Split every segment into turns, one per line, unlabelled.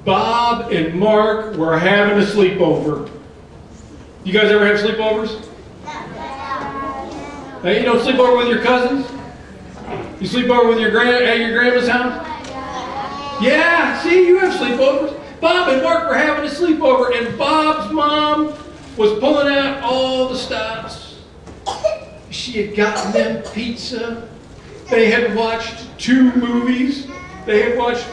Bob and Mark were having a sleepover. You guys ever have sleepovers? Hey, you don't sleep over with your cousins? You sleep over with at your grandma's house? Yeah, see, you have sleepovers. Bob and Mark were having a sleepover, and Bob's mom was pulling out all the stops. She had gotten them pizza. They had watched 2 movies. They had watched,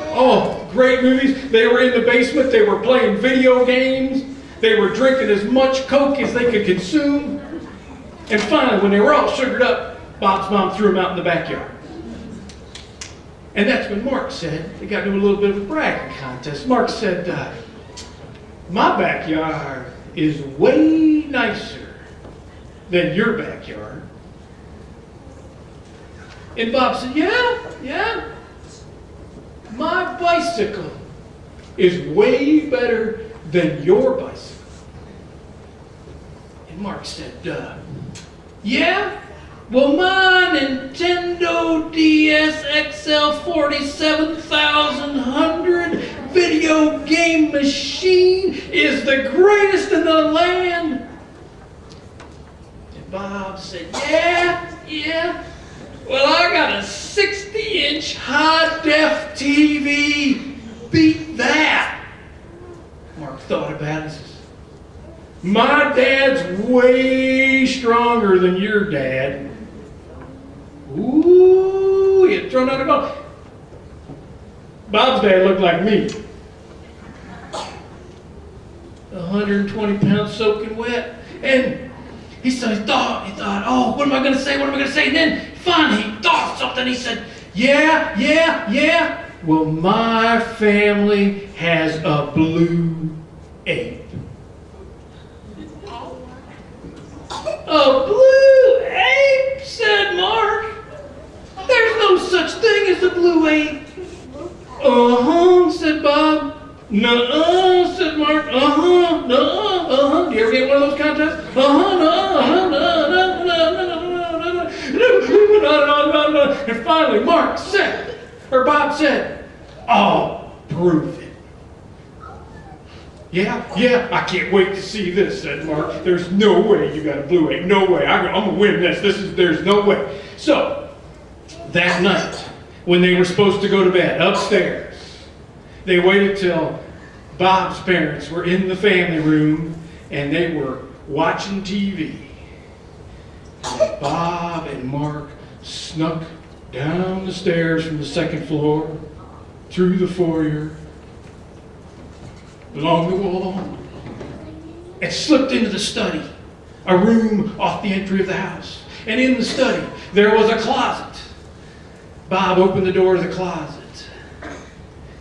great movies. They were in the basement. They were playing video games. They were drinking as much Coke as they could consume. And finally, when they were all sugared up, Bob's mom threw them out in the backyard. And that's when Mark said, they got into a little bit of a bragging contest. Mark said, my backyard is way nicer than your backyard. And Bob said, yeah. My bicycle is way better than your bicycle. And Mark said, yeah? Well, my Nintendo DS XL 47,100 video game machine is the greatest in the land. And Bob said, yeah. Well, I got a 60-inch high-def TV. Beat that. Mark thought about it and says, my dad's way stronger than your dad. Ooh, he had thrown out a ball. Bob's dad looked like me. 120 pounds soaking wet. And he thought, oh, what am I going to say? And then finally he thought of something. He said, yeah. Well, my family has a Blue Ape. A Blue Ape, said Mark. There's no such thing as a Blue Ape. Said Bob. Nuh-uh, said Mark. Nuh-uh. Do you ever get one of those contests? And finally, Bob said, oh, prove it. Yeah, I can't wait to see this, said Mark. There's no way you got a Blue Ape. No way. I'm going to win this. There's no way. So, that night, when they were supposed to go to bed upstairs, they waited till Bob's parents were in the family room and they were watching TV. And Bob and Mark snuck down the stairs from the second floor, through the foyer, along the wall, and slipped into the study, a room off the entry of the house. And in the study, there was a closet. Bob opened the door of the closet.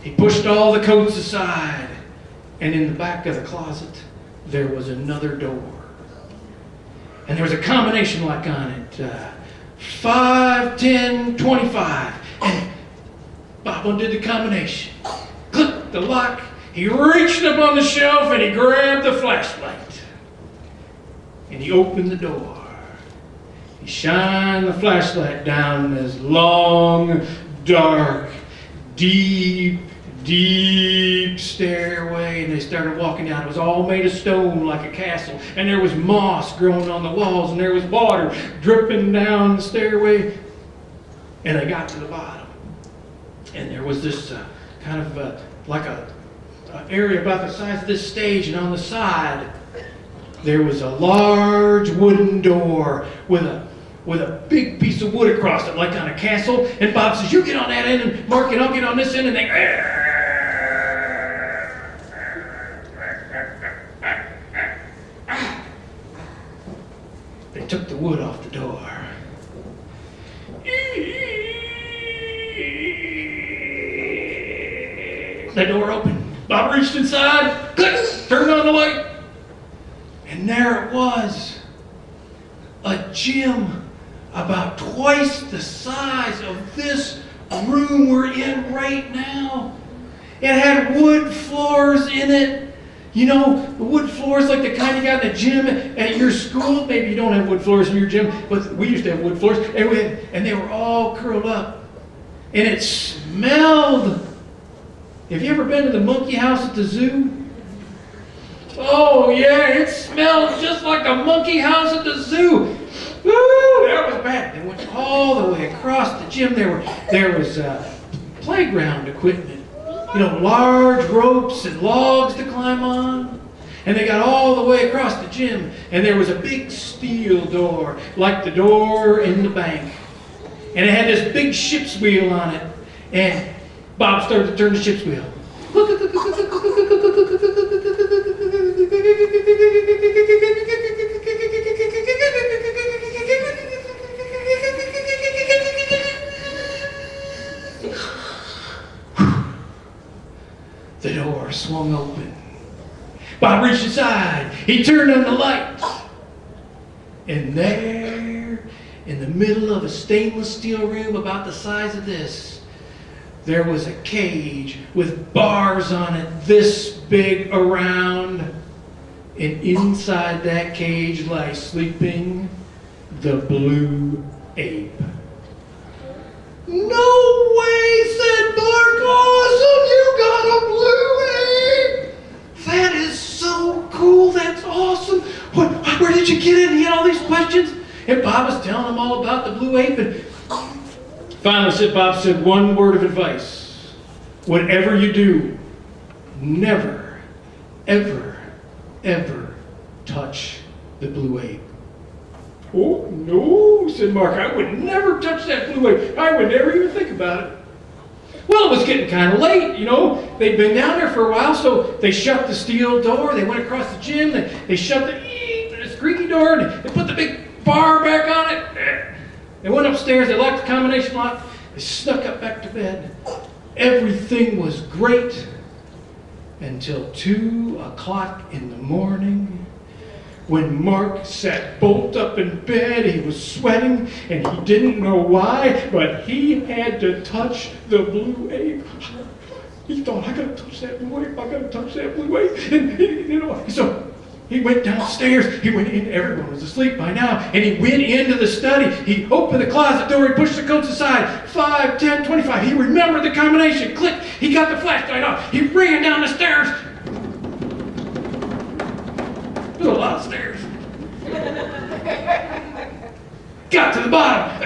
He pushed all the coats aside, and in the back of the closet, there was another door. And there was a combination lock on it, 5, 10, 25. And Bob undid the combination, clicked the lock. He reached up on the shelf and he grabbed the flashlight. And he opened the door. He shined the flashlight down this long, dark, deep stairway. And they started walking down. It was all made of stone like a castle. And there was moss growing on the walls. And there was water dripping down the stairway. And they got to the bottom. And there was this like a area about the size of this stage, and on the side there was a large wooden door with a big piece of wood across it, like on a castle. And Bob says, you get on that end, and Mark and I'll get on this end. And they took the wood off the door. The door opened. Bob reached inside, click, turned on the light, and there it was. A gym about twice the size of this room we're in right now. It had wood floors in it. You know, the wood floors like the kind you got in the gym at your school. Maybe you don't have wood floors in your gym, but we used to have wood floors. And they were all curled up. And it smelled Have you ever been to the monkey house at the zoo? Oh yeah, it smelled just like a monkey house at the zoo. Woo, that was bad. They went all the way across the gym. There was playground equipment. You know, large ropes and logs to climb on. And they got all the way across the gym. And there was a big steel door, like the door in the bank. And it had this big ship's wheel on it. And Bob started to turn the ship's wheel. The door swung open. Bob reached inside. He turned on the lights. And there, in the middle of a stainless steel room about the size of this, there was a cage with bars on it this big around. And inside that cage lay sleeping the Blue Ape. No way, said Mark. Awesome, you got a Blue Ape. That is so cool. That's awesome. Where did you get it? He had all these questions. And Bob was telling him all about the Blue Ape. And finally, Bob said one word of advice. Whatever you do, never, ever, ever touch the Blue Ape. Oh, no, said Mark. I would never touch that Blue Ape. I would never even think about it. Well, it was getting kind of late, you know. They'd been down there for a while, so they shut the steel door. They went across the gym. They shut the squeaky door, and they put the big bar back on it. They went upstairs. They locked the combination lock. They snuck up back to bed. Everything was great until 2 o'clock in the morning. When Mark sat bolt up in bed, he was sweating, and he didn't know why, but he had to touch the Blue Ape. He thought, I gotta touch that Blue Ape, I gotta touch that Blue Ape. And so he went downstairs, he went in, everyone was asleep by now, and he went into the study. He opened the closet door, he pushed the coats aside, 5, 10, 25. He remembered the combination, click, he got the flashlight off, he ran down the stairs. There's a lot of stairs. Got to the bottom.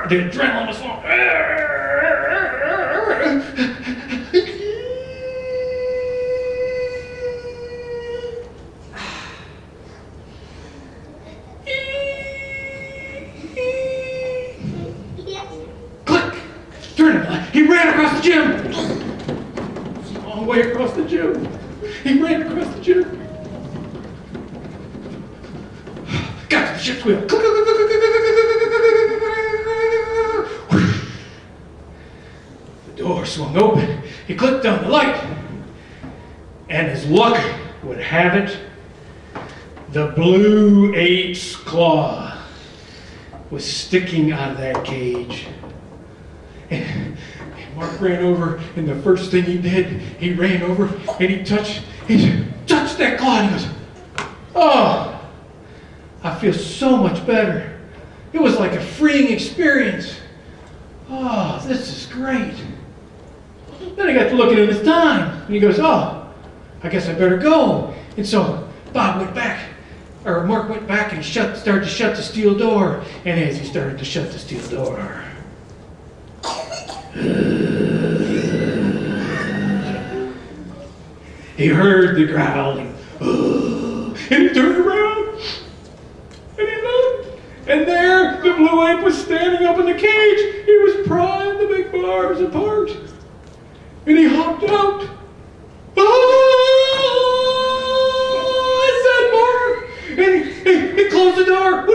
The adrenaline was flowing. Click. Turn it. He ran across the gym. It's a long way across the gym. He ran across the gym. Got to the ship's wheel. The door swung open. He clicked on the light. And as luck would have it, the Blue Ape's claw was sticking out of that cage. And Mark ran over, and the first thing he did, he ran over and he touched that claw, and he goes, oh, I feel so much better. It was like a freeing experience. Oh, this is great. Then he got to looking at his time, and he goes, oh, I guess I better go. And so Mark went back and started to shut the steel door. And as he started to shut the steel door, he heard the growling. And he turned around. And he looked. And there the Blue Ape was standing up in the cage. He was prying the big bars apart. And he hopped out. I said, Mark. And he closed the door.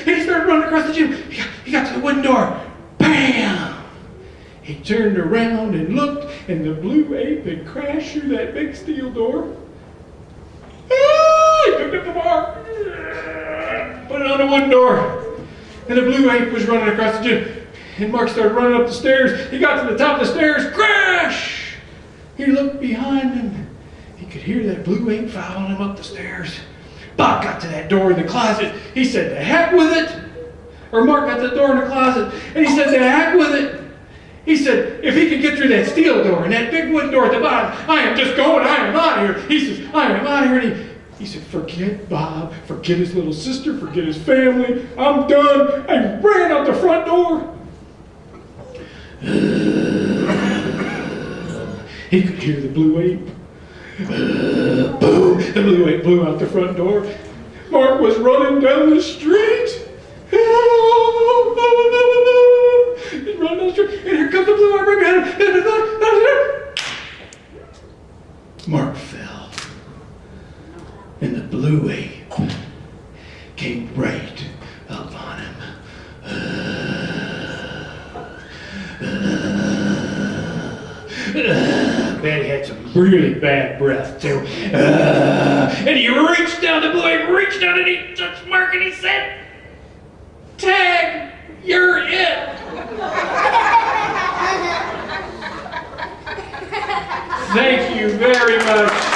And he started running across the gym. He got to the wooden door. Bam! He turned around and looked, and the Blue Ape had crashed through that big steel door. He picked up the bar, put it on the wooden door, and the Blue Ape was running across the gym. And Mark started running up the stairs. He got to the top of the stairs. Crash! He looked behind him. He could hear that Blue Ape following him up the stairs. Bob got to that door in the closet. He said, to heck with it. Or Mark got to the door in the closet, and he said, to heck with it. He said, if he could get through that steel door and that big wooden door at the bottom, I am just going, I am out of here. He says, I am out of here. And he said, forget Bob, forget his little sister, forget his family. I'm done. I ran out the front door. He could hear the Blue Ape. Boom! The Blue Ape blew out the front door. Mark was running down the street. He's running down the street, and here comes the Blue Ape right behind him. Mark fell, and the Blue Ape came right up on him. Man, he had some really bad breath, too. And he reached down, the Blue Ape reached down, and he touched Mark, and he said, Tag, you're it. Thank you very much.